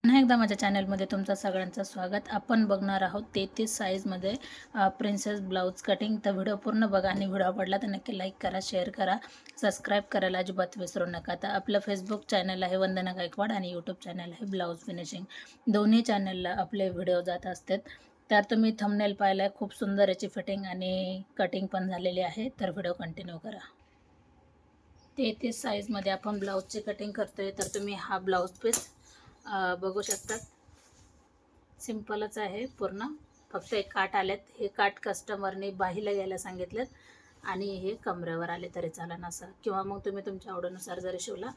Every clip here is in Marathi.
पुन्हा एकदा माझ्या चॅनलमध्ये तुमचं सगळ्यांचं स्वागत. आपण बघणार आहोत 33 साईजमध्ये प्रिन्सेस ब्लाऊज कटिंग. तर व्हिडिओ पूर्ण बघा आणि व्हिडिओ आवडला तर नक्की लाईक करा, शेअर करा, सबस्क्राईब करायला अजिबात विसरू नका. तर आपलं फेसबुक चॅनल आहे वंदना गायकवाड आणि यूट्यूब चॅनल आहे ब्लाऊज फिनिशिंग. दोन्ही चॅनलला आपले व्हिडिओ जात असतात. तर तुम्ही थंबनेल पाहिलाय, खूप सुंदर याची फिटिंग आणि कटिंग पण झालेली आहे. तर व्हिडिओ कंटिन्यू करा. 33 साईजमध्ये आपण ब्लाऊजची कटिंग करतोय. तर तुम्ही हा ब्लाऊज पीस बघू शकतात. सिंपलच आहे पूर्ण, फक्त एक काट आलेत. हे काट कस्टमरने बाहीला घ्यायला सांगितलेत आणि हे कमरेवर आले तरी चालेल असं, किंवा मग तुम्ही तुमच्या आवडीनुसार जरी शिवला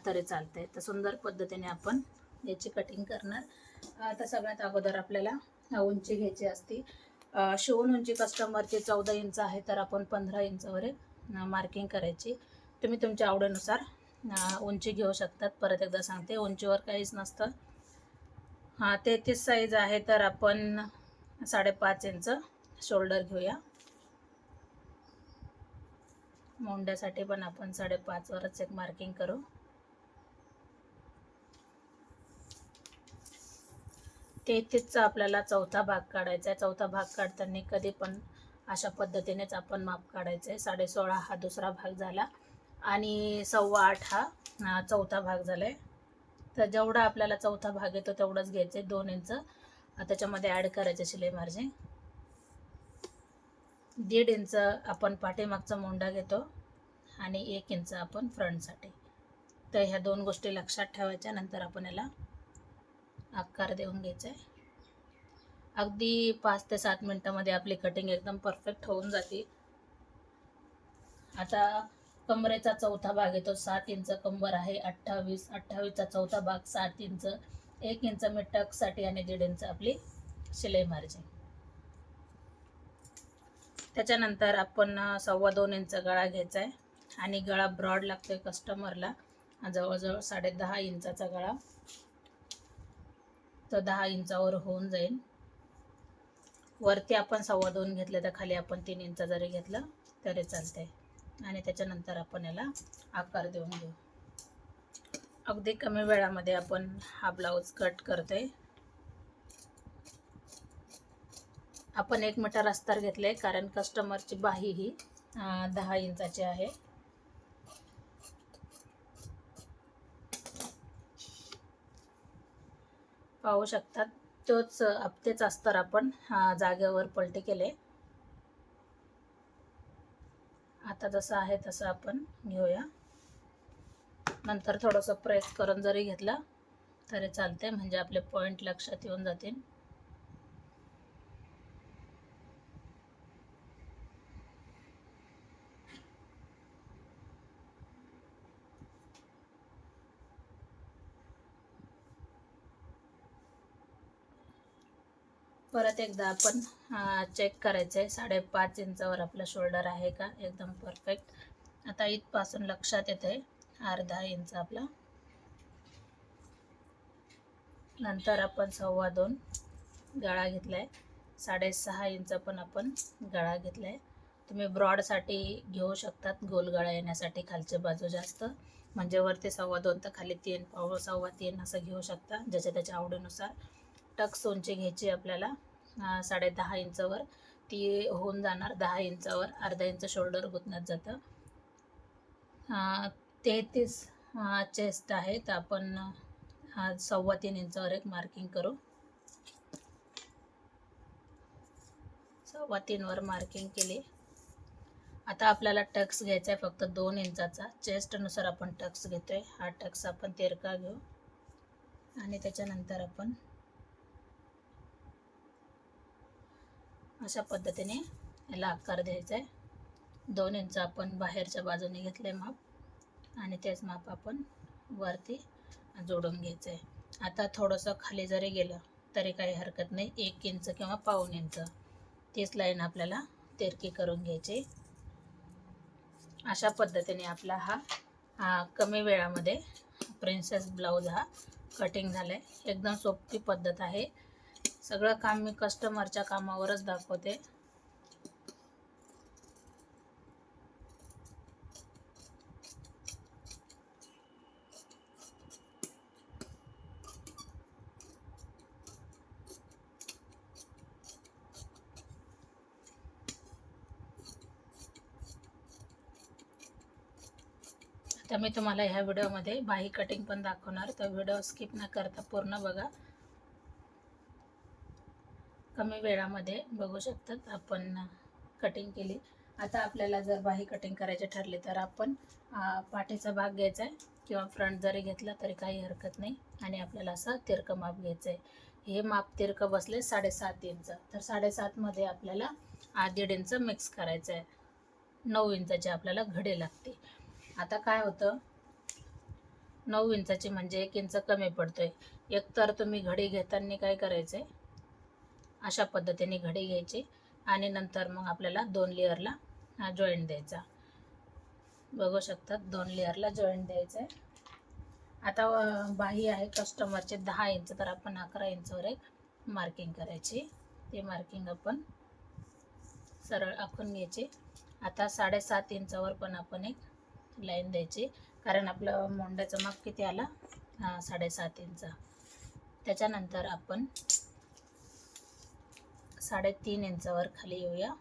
तरी चालतंय. तर सुंदर पद्धतीने आपण याची कटिंग करणार. तर सगळ्यात अगोदर आपल्याला उंची घ्यायची असते. शिवून उंची कस्टमरची 14 इंच आहे, तर आपण 15 इंचवर मार्किंग करायची. तुम्ही तुमच्या आवडीनुसार उंची घेऊ शकतात. परत एकदा सांगते, उंचीवर काहीच नसतं. 33 साईज आहे, तर आपण 5.5 इंच शोल्डर घेऊया. मोंड्यासाठी पण आपण 5.5 वरच एक मार्किंग करू. तेहतीसचा आपल्याला चौथा भाग काढायचा आहे. चौथा भाग काढताना कधी पण अशा पद्धतीनेच आपण माप काढायचं आहे. 16.5 हा दुसरा भाग झाला आणि 8.25 हा चौथा भाग झाला आहे. तर जेवढा आपल्याला चौथा भाग येतो तेवढंच घ्यायचं आहे. 2 इंच त्याच्यामध्ये ॲड करायचे शिलाई मार्जिन. 1.5 इंच आपण पाठीमागचा मोंडा घेतो आणि 1 इंच आपण फ्रंटसाठी. तर ह्या दोन गोष्टी लक्षात ठेवायच्या. नंतर आपण याला आकार देऊन घ्यायचा आहे. अगदी 5 ते 7 मिनिटांमध्ये आपली कटिंग एकदम परफेक्ट होऊन जाते. आता कमरेचा चौथा भाग येतो 7 इंच कंबर आहे. 28चा चौथा भाग 7 इंच, 1 इंच मी टक्ससाठी आणि 1.5 इंच आपली शिलाई मार्जिन. त्याच्यानंतर आपण 2.25 इंच गळा घ्यायचा आहे आणि गळा ब्रॉड लागतोय कस्टमरला, जवळजवळ 10.5 इंचाचा गळा. तर 10 इंचावर होऊन जाईल. वरती आपण 2.25 घेतले, तर खाली आपण 3 इंच जरी घेतलं तरी चालतंय. आणि त्याच्यानंतर आपण याला आकार देऊन घेऊ. अगदी कमी वेळामध्ये आपण हा ब्लाऊज कट करतोय. आपण 1 मीटर अस्तर घेतले, कारण कस्टमरची बाही ही 10 इंचाची आहे. पाहू शकतात, तेच अस्तर आपण जागेवर पलटी केले. आता जसं आहे तसं आपण घेऊया. नंतर थोडंसं प्रेस करून जरी घेतलं तरी चालते, म्हणजे आपले पॉईंट लक्षात येऊन जातील. परत एकदा आपण चेक करायचं आहे. 5.5 इंचावर आपलं शोल्डर आहे का, एकदम परफेक्ट. आता इथपासून लक्षात येत आहे अर्धा इंच आपला. नंतर आपण 2.25 गळा घेतला आहे. 6.5 इंच पण आपण गळा घेतला आहे. तुम्ही ब्रॉडसाठी घेऊ शकतात, गोल गळा येण्यासाठी खालची बाजू जास्त, म्हणजे वरती 2.25 तर खाली 3, 3.25 असं घेऊ शकता, ज्याच्या त्याच्या आवडीनुसार. टक्स उंची घ्यायची आपल्याला 10.5 इंचवर. ती होऊन जाणार 10 इंचावर. अर्धा इंच शोल्डर गुंतण्यात जातं. 33 चेस्ट आहे, तर आपण 3.25 इंचावर एक मार्किंग करू. 3.25 वर मार्किंग केली. आता आपल्याला टक्स घ्यायचा आहे फक्त 2 इंचाचा. चेस्टनुसार आपण टक्स घेतोय. हा टक्स आपण तिरका घेऊ आणि त्याच्यानंतर आपण अशा पद्धतीने याला आकार द्यायचा आहे. 2 इंच आपण बाहेरच्या बाजूने घेतले माप, आणि तेच माप आपण वरती जोडून घ्यायचं आहे. आता थोडंसं खाली जरी गेलं तरी काही हरकत नाही. 1 इंच किंवा 1.25 इंच तीच लाईन आपल्याला तिरकी करून घ्यायची. अशा पद्धतीने आपला हा कमी वेळामध्ये प्रिन्सेस ब्लाऊज हा कटिंग झाला आहे. एकदम सोपी पद्धत आहे. सगळं काम मी कस्टमरच्या कामावरच दाखवते. तर मी तुम्हाला ह्या व्हिडिओमध्ये बाही कटिंग पण दाखवणार, तर व्हिडिओ स्किप न करता पूर्ण बघा. कमी वेळामध्ये बघू शकतात आपण कटिंग केली. आता आपल्याला जर बाही कटिंग करायचे ठरले तर आपण पाठीचा भाग घ्यायचा आहे किंवा फ्रंट जरी घेतला तरी काही हरकत नाही. आणि आपल्याला असं तिरकं माप घ्यायचं आहे. हे माप तिरकं बसले 7.5 इंच, तर 7.5मध्ये आपल्याला 1.5 इंच मिक्स करायचं आहे. 9 इंचाची आपल्याला घडी लागते. आता काय होतं, 9 इंचाची म्हणजे 1 इंच कमी पडतोय. एकतर तुम्ही घडी घेताना काय करायचं आहे, अशा पद्धतीने घडी घ्यायची आणि नंतर मग आपल्याला 2 लेअरला जॉईंट द्यायचा. बघू शकतात 2 लेअरला जॉईंट द्यायचं आहे. आता बाही आहे कस्टमरचे 10 इंच, तर आपण 11 इंचवर एक मार्किंग करायची. ते मार्किंग आपण सरळ आखून घ्यायची. आता 7.5 इंचावर पण आपण एक लाईन द्यायची, कारण आपलं मोंड्याचं माप किती आला, 7.5 इंच. त्याच्यानंतर आपण 3.5 इंचावर खाली येऊया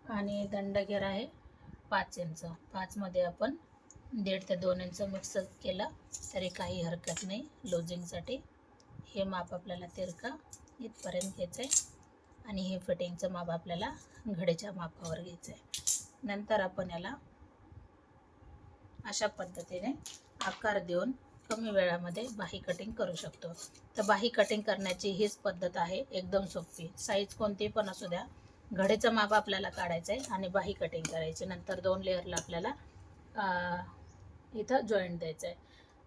आणि दंडघेर आहे 5 इंच. 5मध्ये आपण 1.5 ते 2 इंच मिक्स केलं तरी काही हरकत नाही लूजिंगसाठी. हे माप आपल्याला तिरका इथपर्यंत घ्यायचं आहे आणि हे फिटिंगचं माप आपल्याला घडीच्या मापावर घ्यायचं आहे. नंतर आपण याला अशा पद्धतीने आकार देऊन कमी वेळामध्ये बाही कटिंग करू शकतो. तर बाही कटिंग करण्याची हीच पद्धत आहे, एकदम सोपी. साईज कोणती पण असू द्या, घडीचं माप आपल्याला काढायचं आहे आणि बाही कटिंग करायची. नंतर 2 लेअरला आपल्याला इथं जॉईंट द्यायचं आहे.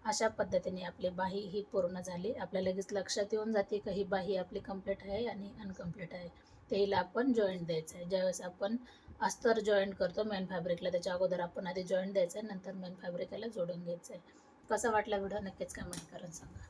अशा पद्धतीने आपली बाही ही पूर्ण झाली. आपल्याला लगेच लक्षात येऊन जाते की ही बाही आपली कंप्लीट आहे आणि अनकम्प्लीट आहे. तेला आपण जॉईंट द्यायचं आहे. ज्यावेळेस आपण अस्तर जॉईंट करतो मेन फॅब्रिकला, त्याच्या अगोदर आपण आधी जॉईंट द्यायचं आहे, नंतर मेन फॅब्रिकला जोडून घ्यायचं आहे. कसा वाटला व्हिडिओ नक्कीच कमेंट करून सांगा.